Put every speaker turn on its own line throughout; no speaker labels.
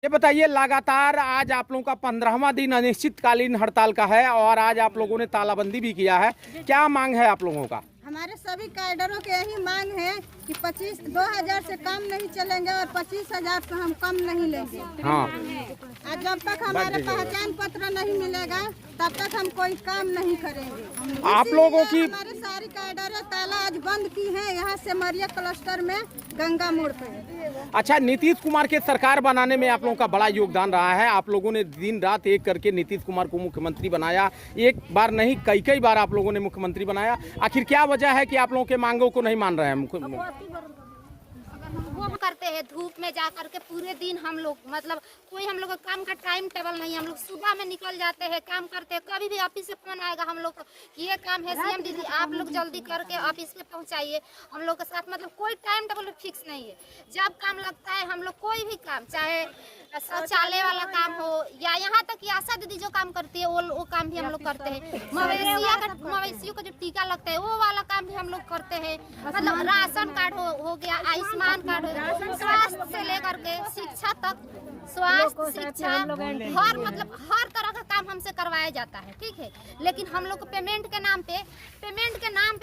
ये बताइए, लगातार आज आप लोगों का 15वां दिन अनिश्चितकालीन हड़ताल का है और आज आप लोगों ने तालाबंदी भी किया है। क्या मांग है आप लोगों का?
हमारे सभी कैडरों के यही मांग है कि 2000 से कम नहीं चलेंगे और 25,000 से हम कम नहीं लेंगे।
हाँ,
आज जब तक हमारे पहचान पत्र नहीं मिलेगा तब तक हम कोई काम नहीं करेंगे।
आप लोगों की
हमारी सारी कैडरें ताला आज बंद की है, यहाँ से मरिया क्लस्टर में गंगा मोड़ पे।
अच्छा, नीतीश कुमार के सरकार बनाने में आप लोगों का बड़ा योगदान रहा है। आप लोगों ने दिन रात एक करके नीतीश कुमार को मुख्यमंत्री बनाया। एक बार नहीं, कई बार आप लोगों ने मुख्यमंत्री बनाया। आखिर क्या वजह है कि आप लोगों के मांगों को नहीं मान रहे हैं?
वो करते हैं धूप में जा करके पूरे दिन हम लोग, मतलब कोई हम लोग का काम का टाइम टेबल नहीं है। हम लोग सुबह में निकल जाते हैं, काम करते हैं, कभी भी ऑफिस से फोन आएगा हम लोग कि ये काम है सीएम दीदी आप लोग जल्दी करके ऑफिस पे पहुंचाइए। हम लोग के साथ मतलब कोई टाइम टेबल फिक्स नहीं है। जब काम लगता है हम लोग कोई भी काम, चाहे शौचालय वाला काम हो या यहाँ तक कि आशा दीदी जो काम करती है वो काम भी हम लोग करते हैं। मवेशियों का जो टीका लगता है वो वाला काम भी हम लोग करते हैं। मतलब राशन कार्ड हो गया, आयुष्मान कार्ड, स्वास्थ्य से लेकर के शिक्षा तक, स्वास्थ्य शिक्षा हर तरह का काम हमसे करवाया जाता है, ठीक है। लेकिन हम लोग को पेमेंट के नाम पे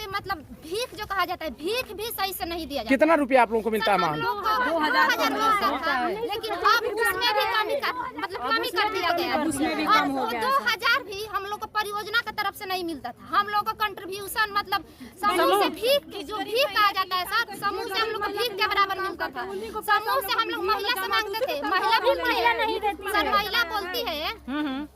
मतलब भीख जो कहा जाता है, भीख भी सही से नहीं दिया जाता।
कितना रुपया आप लोगों को मिलता है?
2000, लेकिन अब उसमें भी कमी कर दिया गया। और वो 2000 भी हम लोग को परियोजना की तरफ से नहीं मिलता था। हम लोग का कंट्रीब्यूशन मतलब समूह से भीख, जो भीख कहा जाता है सर, समूह से हम लोग को भीख के बराबर मिलता था। समूह से हम लोग महिला से मांगते थे, महिला नहीं देती सर। महिला बोलती है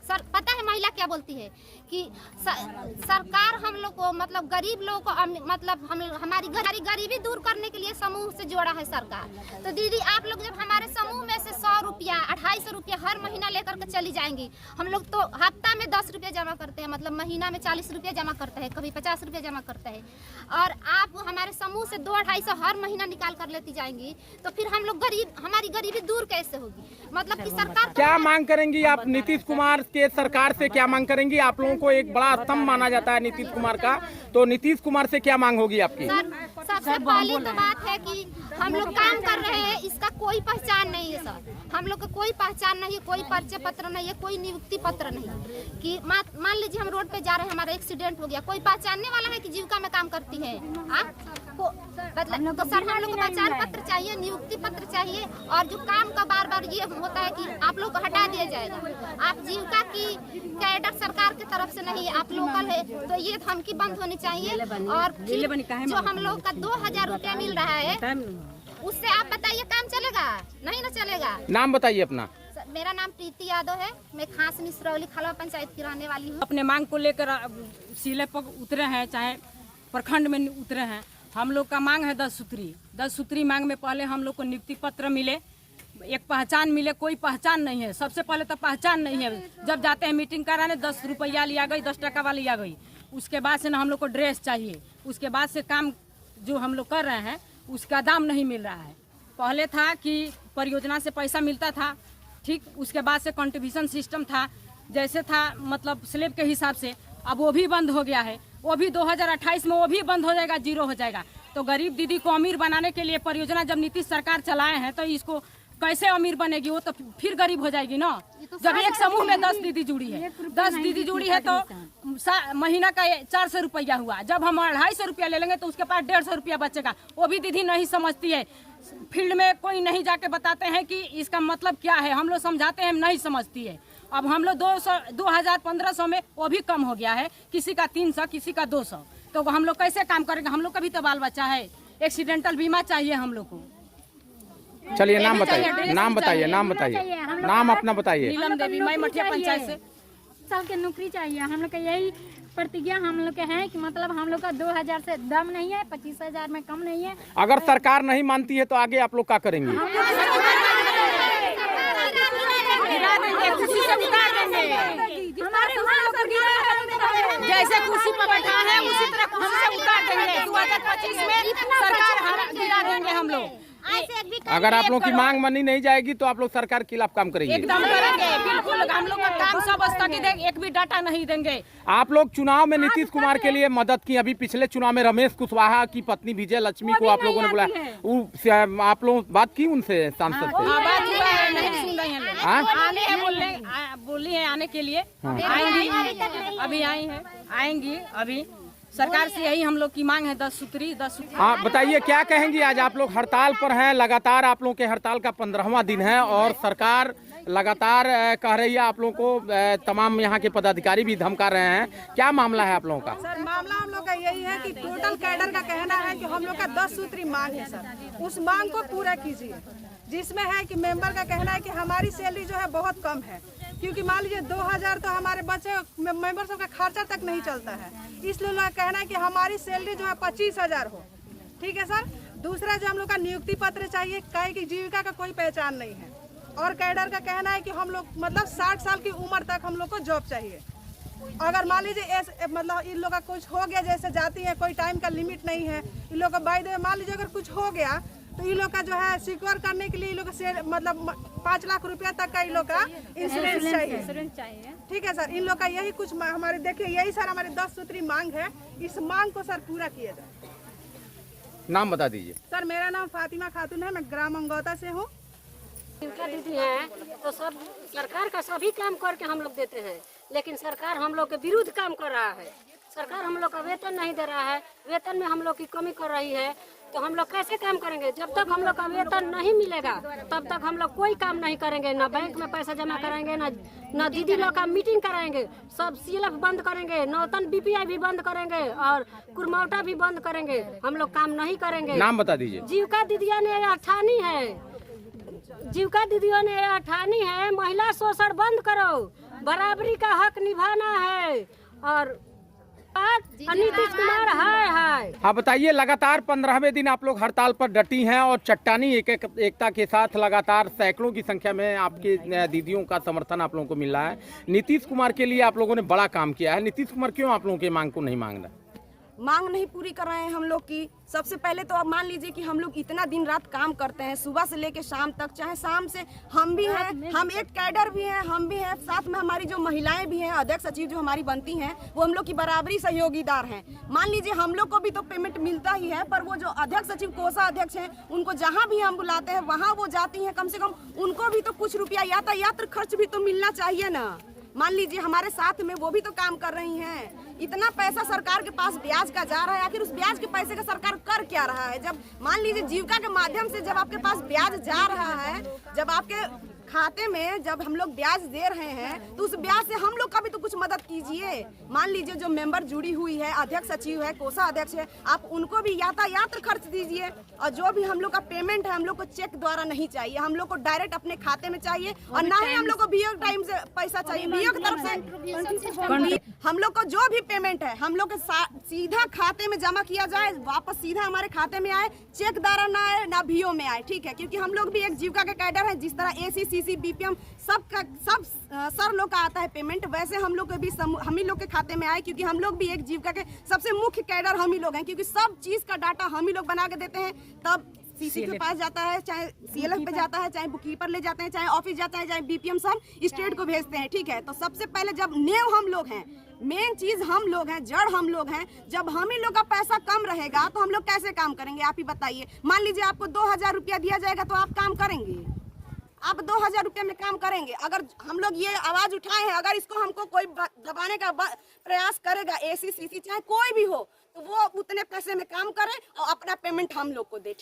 सर, पता है महिला क्या बोलती है कि सरकार हम लोग को मतलब गरीब लोगों को मतलब हमारी गरीबी दूर करने के लिए समूह से जोड़ा है सरकार। तो दीदी आप लोग जब हमारे समूह में से 100 रुपया 250 रुपया हर महीना लेकर के चली जाएंगी, हम लोग तो हफ्ता में 10 रुपया जमा करते हैं, मतलब महीना में 40 रुपया जमा करते हैं, कभी 50 रुपया जमा करते हैं। और आप हमारे समूह से 200-250 हर महीना निकाल कर लेती जाएंगी, तो फिर हम लोग हमारी गरीबी दूर कैसे होगी? मतलब कि सरकार
क्या मांग करेंगी आप? नीतीश कुमार के सरकार से क्या मांग करेंगी? आप लोगों को एक बड़ा स्तंभ माना जाता है नीतीश कुमार का, तो नीतीश कुमार से क्या मांग होगी आपकी?
सर, सबसे पहली तो बात है कि हम लोग काम कर रहे हैं, इसका कोई पहचान नहीं है सर। हम लोग का कोई पहचान नहीं है, कोई परिचय पत्र नहीं है, कोई नियुक्ति पत्र नहीं कि मान लीजिए हम रोड पे जा रहे हैं, हमारा एक्सीडेंट हो गया, कोई पहचानने वाला है कि जीविका में काम करती है मतलब। तो सर हम लोग को पहचान पत्र चाहिए, नियुक्ति पत्र चाहिए। और जो काम का बार बार ये होता है कि आप लोग को हटा दिया जाएगा, आप जीविका की कैडर सरकार की तरफ से नहीं, आप लोकल है, तो ये धमकी बंद होनी चाहिए। और जो हम लोग का 2000 रुपया मिल रहा है उससे आप बताइए काम चलेगा? नहीं ना चलेगा।
नाम बताइए अपना।
मेरा नाम प्रीति यादव है, मैं खास मिश्रौली खलवा पंचायत की रहने वाली हूँ।
अपने मांग को लेकर सीले पर उतरे हैं, चाहे प्रखंड में उतरे हैं। हम लोग का मांग है 10 सूत्री मांग में पहले हम लोग को नियुक्ति पत्र मिले, एक पहचान मिले। कोई पहचान नहीं है, सबसे पहले तो पहचान नहीं है। जब जाते हैं मीटिंग कराने 10 रुपया लिया गई, 10 टका वाली आ गई। उसके बाद से ना हम लोग को ड्रेस चाहिए, उसके बाद से काम जो हम लोग कर रहे हैं उसका दाम नहीं मिल रहा है। पहले था कि परियोजना से पैसा मिलता था, ठीक, उसके बाद से कंट्रीब्यूशन सिस्टम था, जैसे था मतलब स्लेब के हिसाब से, अब वो भी बंद हो गया है। वो भी 2028 में वो भी बंद हो जाएगा, जीरो हो जाएगा। तो गरीब दीदी को अमीर बनाने के लिए परियोजना जब नीतीश सरकार चलाए हैं, तो इसको कैसे अमीर बनेगी? वो तो फिर गरीब हो जाएगी ना। जब एक समूह में 10 दीदी जुड़ी है, 10 दीदी जुड़ी है तो महीना का 400 रुपया हुआ। जब हम 250 रुपया ले लेंगे तो उसके पास 150 रुपया बचेगा। वो भी दीदी नहीं समझती है, फील्ड में कोई नहीं जाके बताते हैं कि इसका मतलब क्या है। हम लोग समझाते हैं, नहीं समझती है। अब हम लोग 2000-1500 में वो भी कम हो गया है, किसी का 300, किसी का 200। तो हम लोग कैसे काम करेंगे? हम लोग का भी तो बाल बच्चा है। एक्सीडेंटल बीमा चाहिए हम लोग को।
चलिए नाम बताइए, नाम अपना बताइए।
नीलम देवी, मैं मठिया पंचायत से।
साल की नौकरी चाहिए। हम लोग का यही प्रतिज्ञा हम लोग के है कि मतलब हम लोग का 2000 से दम नहीं है, 25,000 में कम नहीं है।
अगर सरकार नहीं मानती है तो आगे आप लोग क्या करेंगे?
जैसे कुर्सी पर बैठा है उसी तरह कुर्सी से उतार देंगे। 2025 में सरकार गिरा देंगे हम लोग।
अगर आप लोग की मांग मानी नहीं जाएगी तो आप लोग सरकार के खिलाफ काम करेंगे?
एकदम करेंगे, बिल्कुल हम लोग का काम सब स्थगित है, एक भी डाटा नहीं देंगे।
आप लोग चुनाव में नीतीश कुमार के लिए मदद की, अभी पिछले चुनाव में रमेश कुशवाहा की पत्नी विजय लक्ष्मी को आप लोगों ने बुलाया, आप लोग बात की उनसे सांसद से?
बात हुआ है, नहीं सुन रहे हैं लोग। आने हैं बोली है आने के लिए, आएंगी, अभी आई है, आएंगी अभी। सरकार से यही हम लोग की मांग है 10 सूत्री।
हाँ बताइए, क्या कहेंगी? आज आप लोग हड़ताल पर हैं, लगातार आप लोग के हड़ताल का 15वां दिन है और सरकार लगातार कह रही है, आप लोगों को तमाम यहाँ के पदाधिकारी भी धमका रहे हैं, क्या मामला है आप लोगों का?
सर मामला हम लोग का यही है कि टोटल कैडर का कहना है कि हम लोग का 10 सूत्री मांग है सर, उस मांग को पूरा कीजिए। जिसमें है कि मेंबर का कहना है कि हमारी सैलरी जो है बहुत कम है, क्योंकि मान लीजिए 2000 तो हमारे बच्चे मेंबर सब का खर्चा तक नहीं चलता है, इसलिए लोग कहना है कि हमारी सैलरी जो है 25,000 हो। ठीक है सर। दूसरा जो हम लोग का नियुक्ति पत्र चाहिए, काहे की जीविका का कोई पहचान नहीं है। और कैडर का कहना है कि हम लोग मतलब 60 साल की उम्र तक हम लोग को जॉब चाहिए। अगर मान लीजिए मतलब इन लोग का कुछ हो गया, जैसे जाती है, कोई टाइम का लिमिट नहीं है इन लोग का, बाय द वे मान लीजिए अगर कुछ हो गया तो इन लोग का जो है सिक्योर करने के लिए इन लोग का मतलब 5 लाख रुपया तक का इन लोग का इंश्योरेंस चाहिए। ठीक है सर, इन लोग का यही कुछ हमारे देखिए, यही सर हमारी 10 सूत्री मांग है, इस मांग को सर पूरा किया जाए।
नाम बता दीजिए।
सर मेरा नाम फातिमा खातून है, मैं ग्राम अंगौता से हूँ।
दीदी हैं तो सब सरकार का सभी काम करके हम लोग देते हैं, लेकिन सरकार हम लोग के विरुद्ध काम कर रहा है। सरकार हम लोग का वेतन नहीं दे रहा है, वेतन में हम लोग की कमी कर रही है, तो हम लोग कैसे काम करेंगे? जब तक हम लोग का वेतन नहीं मिलेगा तब तक हम लोग कोई काम नहीं करेंगे, ना बैंक में पैसा जमा कराएंगे, ना दीदी लोग का मीटिंग कराएंगे, सब CLF बंद करेंगे, नौतन BPI भी बंद करेंगे और कुरमौटा भी बंद करेंगे, हम लोग काम नहीं करेंगे।
नाम बता दीजिए।
जीविका दीदियों ने अठानी है, जीविका दीदियों ने अठानी है, महिला शोषण बंद करो, बराबरी का हक निभाना है और नीतीश कुमार है।
हाँ बताइए, लगातार 15वें दिन आप लोग हड़ताल पर डटी हैं और चट्टानी एकता के साथ लगातार सैकड़ों की संख्या में आपके दीदियों का समर्थन आप लोगों को मिल रहा है। नीतीश कुमार के लिए आप लोगों ने बड़ा काम किया है, नीतीश कुमार क्यों आप लोगों की मांग को नहीं मांग रहा?
मांग नहीं पूरी कर रहे हैं हम लोग की। सबसे पहले तो अब मान लीजिए कि हम लोग इतना दिन रात काम करते हैं, सुबह से लेके शाम तक, चाहे शाम से हम भी हैं, हम एक कैडर भी हैं, हम भी हैं, साथ में हमारी जो महिलाएं भी हैं, अध्यक्ष सचिव जो हमारी बनती हैं, वो हम लोग की बराबरी सहयोगीदार हैं। मान लीजिए हम लोग को भी तो पेमेंट मिलता ही है, पर वो जो अध्यक्ष सचिव कोषा अध्यक्ष हैं, उनको जहाँ भी हम बुलाते हैं वहाँ वो जाती हैं, कम से कम उनको भी तो कुछ रुपया यातायात खर्च भी तो मिलना चाहिए ना। मान लीजिए हमारे साथ में वो भी तो काम कर रही हैं। इतना पैसा सरकार के पास ब्याज का जा रहा है, आखिर उस ब्याज के पैसे का सरकार कर क्या रहा है? जब मान लीजिए जीविका के माध्यम से जब आपके पास ब्याज जा रहा है, जब आपके खाते में जब हम लोग ब्याज दे रहे हैं, तो उस ब्याज से हम लोग का भी तो कुछ मदद कीजिए। मान लीजिए जो मेंबर जुड़ी हुई है, अध्यक्ष सचिव है, कोषा अध्यक्ष है, आप उनको भी यातायात खर्च दीजिए। और जो भी हम लोग का पेमेंट है, हम लोग को चेक द्वारा नहीं चाहिए, हम लोग को डायरेक्ट अपने खाते में चाहिए, और ना ही हम लोग को बीओ टाइम से पैसा चाहिए। बीओ की तरफ से हम लोग को जो भी पेमेंट है हम लोग के सीधा खाते में जमा किया जाए, वापस सीधा हमारे खाते में आए, चेक द्वारा ना आए, ना बीओ में आए। ठीक है, क्योंकि हम लोग भी एक जीविका के कैडर है, जिस तरह ACCC BPM सब सर लोग का आता है पेमेंट, वैसे हम लोग के भी हम ही लोग के खाते में आए, क्योंकि हम लोग भी एक जीविका के सबसे मुख्य कैडर हम ही लोग हैं, क्योंकि सब चीज का डाटा हम ही लोग बना के देते हैं। तब CC के पास जाता है, चाहे CLF पे जाता है, चाहे बुक कीपर ले जाते हैं, चाहे ऑफिस जाता है, चाहे BPM सब स्टेट को भेजते हैं। ठीक है, तो सबसे पहले जब नेव हम लोग हैं, मेन चीज हम लोग हैं, जड़ हम लोग हैं, जब हम ही लोग का पैसा कम रहेगा तो हम लोग कैसे काम करेंगे? आप ही बताइए। मान लीजिए आपको 2000 रुपया दिया जाएगा तो आप काम करेंगे? आप 2000 रुपये में काम करेंगे? अगर हम लोग ये आवाज उठाए हैं, अगर इसको हमको कोई दबाने का प्रयास करेगा, ACCC चाहे कोई भी हो, तो वो उतने पैसे में काम करे और अपना पेमेंट हम लोग को दे।